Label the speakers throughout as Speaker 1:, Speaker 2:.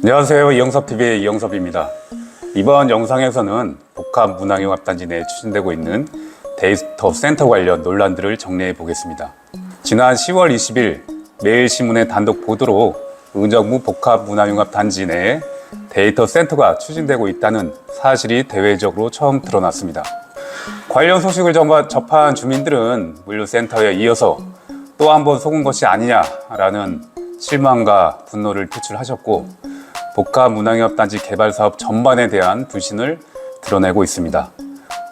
Speaker 1: 안녕하세요. 이영섭TV의 이영섭입니다. 이번 영상에서는 복합문화융합단지 내에 추진되고 있는 데이터 센터 관련 논란들을 정리해 보겠습니다. 지난 10월 20일 매일신문의 단독 보도로 의정부 복합문화융합단지 내에 데이터 센터가 추진되고 있다는 사실이 대외적으로 처음 드러났습니다. 관련 소식을 접한 주민들은 물류센터에 이어서 또 한 번 속은 것이 아니냐라는 실망과 분노를 표출하셨고, 복합문화융합단지 개발사업 전반에 대한 불신을 드러내고 있습니다.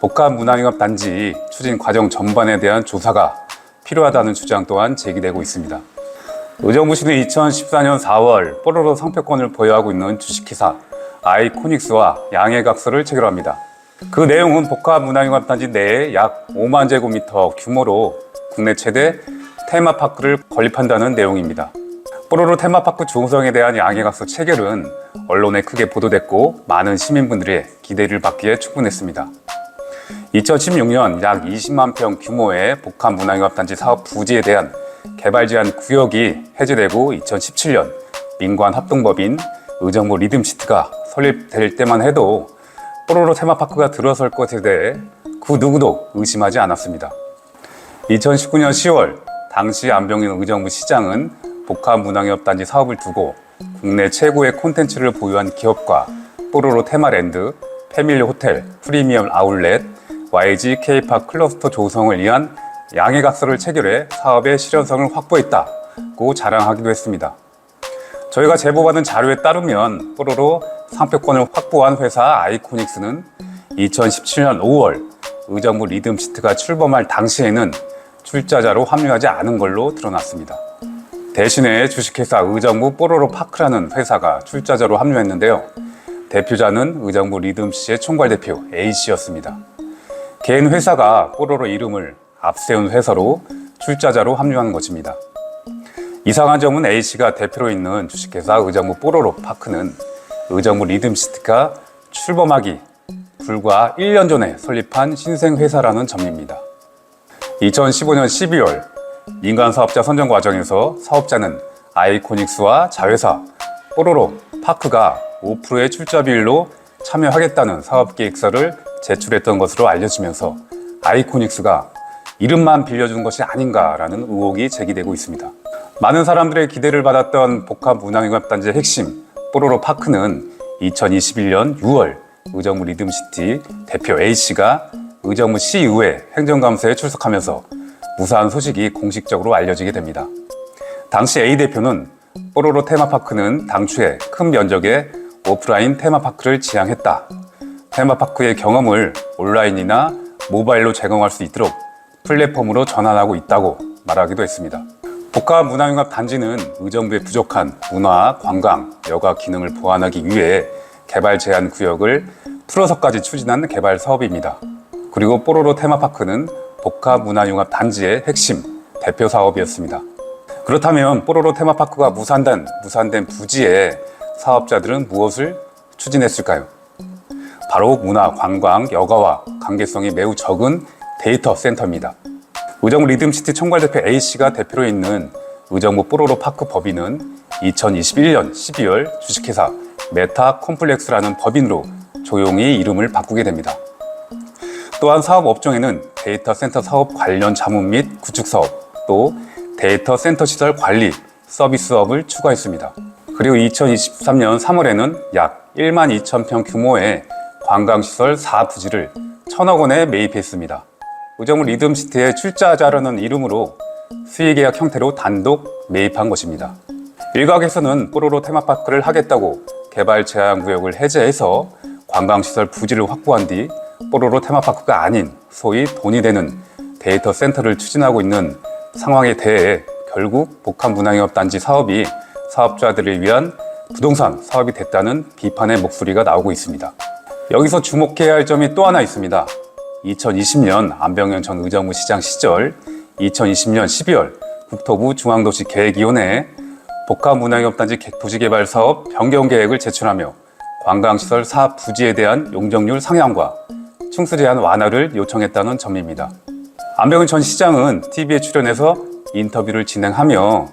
Speaker 1: 복합문화융합단지 추진 과정 전반에 대한 조사가 필요하다는 주장 또한 제기되고 있습니다. 의정부시는 2014년 4월 뽀로로 상표권을 보유하고 있는 주식회사 아이코닉스와 양해각서를 체결합니다. 그 내용은 복합문화융합단지 내에 약 5만 제곱미터 규모로 국내 최대 테마파크를 건립한다는 내용입니다. 뽀로로 테마파크 조성에 대한 양해각서 체결은 언론에 크게 보도됐고 많은 시민분들의 기대를 받기에 충분했습니다. 2016년 약 20만 평 규모의 복합문화융합단지 사업 부지에 대한 개발 제한 구역이 해제되고 2017년 민관합동법인 의정부 리듬시티가 설립될 때만 해도 뽀로로 테마파크가 들어설 것에 대해 그 누구도 의심하지 않았습니다. 2019년 10월 당시 안병인 의정부 시장은 복합문화융합단지 사업을 두고 국내 최고의 콘텐츠를 보유한 기업과 뽀로로 테마랜드, 패밀리 호텔, 프리미엄 아울렛, YG K팝 클러스터 조성을 위한 양해각서를 체결해 사업의 실현성을 확보했다고 자랑하기도 했습니다. 저희가 제보받은 자료에 따르면 뽀로로 상표권을 확보한 회사 아이코닉스는 2017년 5월 의정부 리듬시티가 출범할 당시에는 출자자로 합류하지 않은 걸로 드러났습니다. 대신에 주식회사 의정부 뽀로로 파크라는 회사가 출자자로 합류했는데요. 대표자는 의정부 리듬시의 총괄대표 A씨였습니다. 개인 회사가 뽀로로 이름을 앞세운 회사로 출자자로 합류한 것입니다. 이상한 점은 A씨가 대표로 있는 주식회사 의정부 뽀로로 파크는 의정부 리듬시티가 출범하기 불과 1년 전에 설립한 신생회사라는 점입니다. 2015년 12월 민간사업자 선정 과정에서 사업자는 아이코닉스와 자회사 뽀로로 파크가 5%의 출자 비율로 참여하겠다는 사업계획서를 제출했던 것으로 알려지면서 아이코닉스가 이름만 빌려준 것이 아닌가라는 의혹이 제기되고 있습니다. 많은 사람들의 기대를 받았던 복합문화융합단지의 핵심 뽀로로 파크는 2021년 6월 의정부 리듬시티 대표 A씨가 의정부 시의회 행정감사에 출석하면서 무사한 소식이 공식적으로 알려지게 됩니다. 당시 A 대표는 뽀로로 테마파크는 당초에 큰 면적의 오프라인 테마파크를 지향했다. 테마파크의 경험을 온라인이나 모바일로 제공할 수 있도록 플랫폼으로 전환하고 있다고 말하기도 했습니다. 복합문화융합단지는 의정부의 부족한 문화, 관광, 여가 기능을 보완하기 위해 개발 제한 구역을 풀어서까지 추진한 개발 사업입니다. 그리고 뽀로로 테마파크는 복합문화융합단지의 핵심 대표 사업이었습니다. 그렇다면 뽀로로 테마파크가 무산된 부지에 사업자들은 무엇을 추진했을까요? 바로 문화, 관광, 여가와 관계성이 매우 적은 데이터 센터입니다. 의정부 리듬시티 총괄대표 A씨가 대표로 있는 의정부 뽀로로 파크 법인은 2021년 12월 주식회사 메타 콤플렉스라는 법인으로 조용히 이름을 바꾸게 됩니다. 또한 사업 업종에는 데이터 센터 사업 관련 자문 및 구축 사업, 또 데이터 센터 시설 관리, 서비스업을 추가했습니다. 그리고 2023년 3월에는 약 1만 2천 평 규모의 관광시설 4부지를 1,000억 원에 매입했습니다. 의정부 리듬시티의 출자자라는 이름으로 수의계약 형태로 단독 매입한 것입니다. 일각에서는 뽀로로 테마파크를 하겠다고 개발 제한 구역을 해제해서 관광시설 부지를 확보한 뒤 뽀로로 테마파크가 아닌 소위 돈이 되는 데이터 센터를 추진하고 있는 상황에 대해 결국 복합문화융합단지 사업이 사업자들을 위한 부동산 사업이 됐다는 비판의 목소리가 나오고 있습니다. 여기서 주목해야 할 점이 또 하나 있습니다. 2020년 안병현 전 의정부 시장 시절 2020년 12월 국토부 중앙도시계획위원회에 복합문화융합단지 부지개발 사업 변경 계획을 제출하며 관광시설 사업 부지에 대한 용적률 상향과 충수 제한 완화를 요청했다는 점입니다. 안병은 전 시장은 TV에 출연해서 인터뷰를 진행하며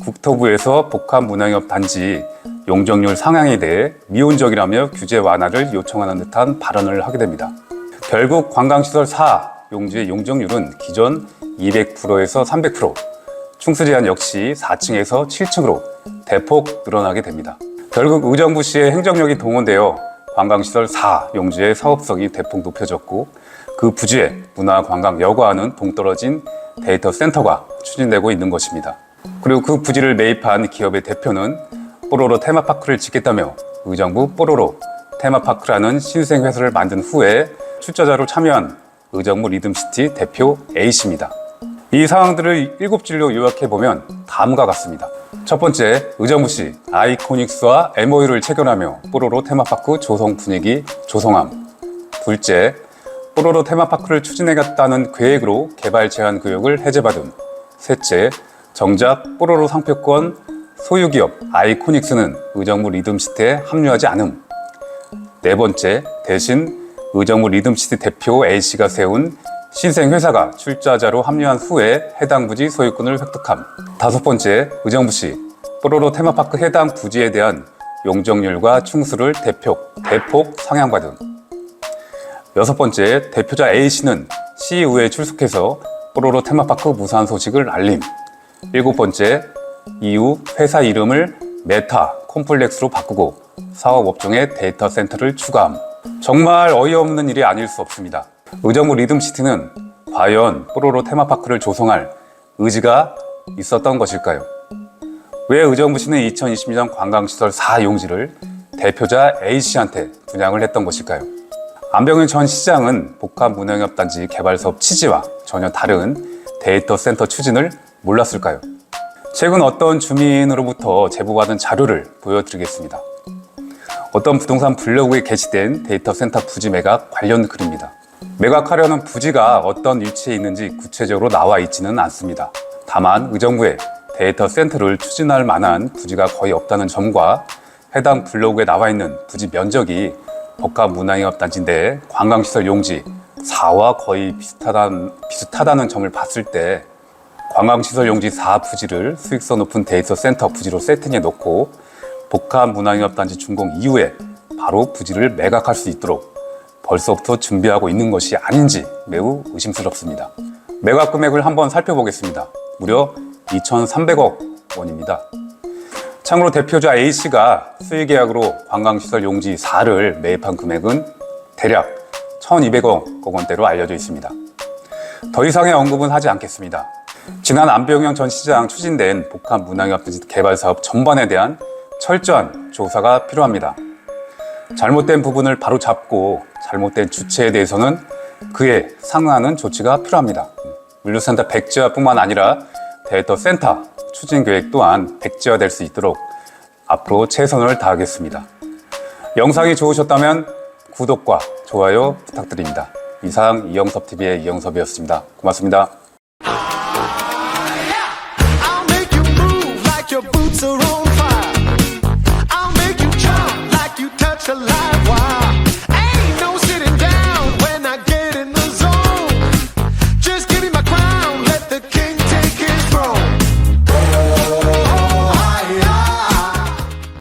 Speaker 1: 국토부에서 복합문화융합단지 용적률 상향에 대해 미온적이라며 규제 완화를 요청하는 듯한 발언을 하게 됩니다. 결국 관광시설 4 용지의 용적률은 기존 200%에서 300%, 충수 제한 역시 4층에서 7층으로 대폭 늘어나게 됩니다. 결국 의정부시의 행정력이 동원되어 관광시설 4 용지의 사업성이 대폭 높여졌고 그 부지에 문화관광 여과는 동떨어진 데이터 센터가 추진되고 있는 것입니다. 그리고 그 부지를 매입한 기업의 대표는 뽀로로 테마파크를 짓겠다며 의정부 뽀로로 테마파크라는 신생회사를 만든 후에 출자자로 참여한 의정부 리듬시티 대표 A씨입니다. 이 상황들을 7줄로 요약해보면 다음과 같습니다. 첫 번째, 의정부시 아이코닉스와 MOU를 체결하며 뽀로로 테마파크 조성 분위기 조성함. 둘째, 뽀로로 테마파크를 추진해갔다는 계획으로 개발 제한 구역을 해제받음. 셋째, 정작 뽀로로 상표권 소유기업 아이코닉스는 의정부 리듬시티에 합류하지 않음. 네 번째, 대신 의정부 리듬시티 대표 A씨가 세운 신생회사가 출자자로 합류한 후에 해당 부지 소유권을 획득함. 다섯 번째, 의정부시 뽀로로 테마파크 해당 부지에 대한 용적률과 충수를 대폭 상향받음. 여섯 번째, 대표자 A씨는 시의회에 출석해서 뽀로로 테마파크 무산 소식을 알림. 일곱 번째, 이후 회사 이름을 메타 콤플렉스로 바꾸고 사업 업종에 데이터 센터를 추가함. 정말 어이없는 일이 아닐 수 없습니다. 의정부 리듬시티는 과연 뽀로로 테마파크를 조성할 의지가 있었던 것일까요? 왜 의정부시는 2022년 관광시설 4 용지를 대표자 A씨한테 분양을 했던 것일까요? 안병현 전 시장은 복합문화영업단지 개발사업 취지와 전혀 다른 데이터 센터 추진을 몰랐을까요? 최근 어떤 주민으로부터 제보받은 자료를 보여드리겠습니다. 어떤 부동산 블로그에 게시된 데이터 센터 부지 매각 관련 글입니다. 매각하려는 부지가 어떤 위치에 있는지 구체적으로 나와 있지는 않습니다. 다만 의정부에 데이터 센터를 추진할 만한 부지가 거의 없다는 점과 해당 블로그에 나와 있는 부지 면적이 복합문화영업단지인데 관광시설 용지 4와 거의 비슷하다는 점을 봤을 때 관광시설 용지 4 부지를 수익성 높은 데이터 센터 부지로 세팅해 놓고 복합문화영업단지 준공 이후에 바로 부지를 매각할 수 있도록 벌써부터 준비하고 있는 것이 아닌지 매우 의심스럽습니다. 매각 금액을 한번 살펴보겠습니다. 무려 2,300억 원입니다. 참고로 대표자 A씨가 수의계약으로 관광시설 용지 4를 매입한 금액은 대략 1,200억 원대로 알려져 있습니다. 더 이상의 언급은 하지 않겠습니다. 지난 안병현 전 시장 추진된 복합문화영업단지 개발사업 전반에 대한 철저한 조사가 필요합니다. 잘못된 부분을 바로잡고 잘못된 주체에 대해서는 그에 상응하는 조치가 필요합니다. 물류센터 백지화뿐만 아니라 데이터 센터 추진 계획 또한 백지화될 수 있도록 앞으로 최선을 다하겠습니다. 영상이 좋으셨다면 구독과 좋아요 부탁드립니다. 이상 이영섭TV의 이영섭이었습니다. 고맙습니다.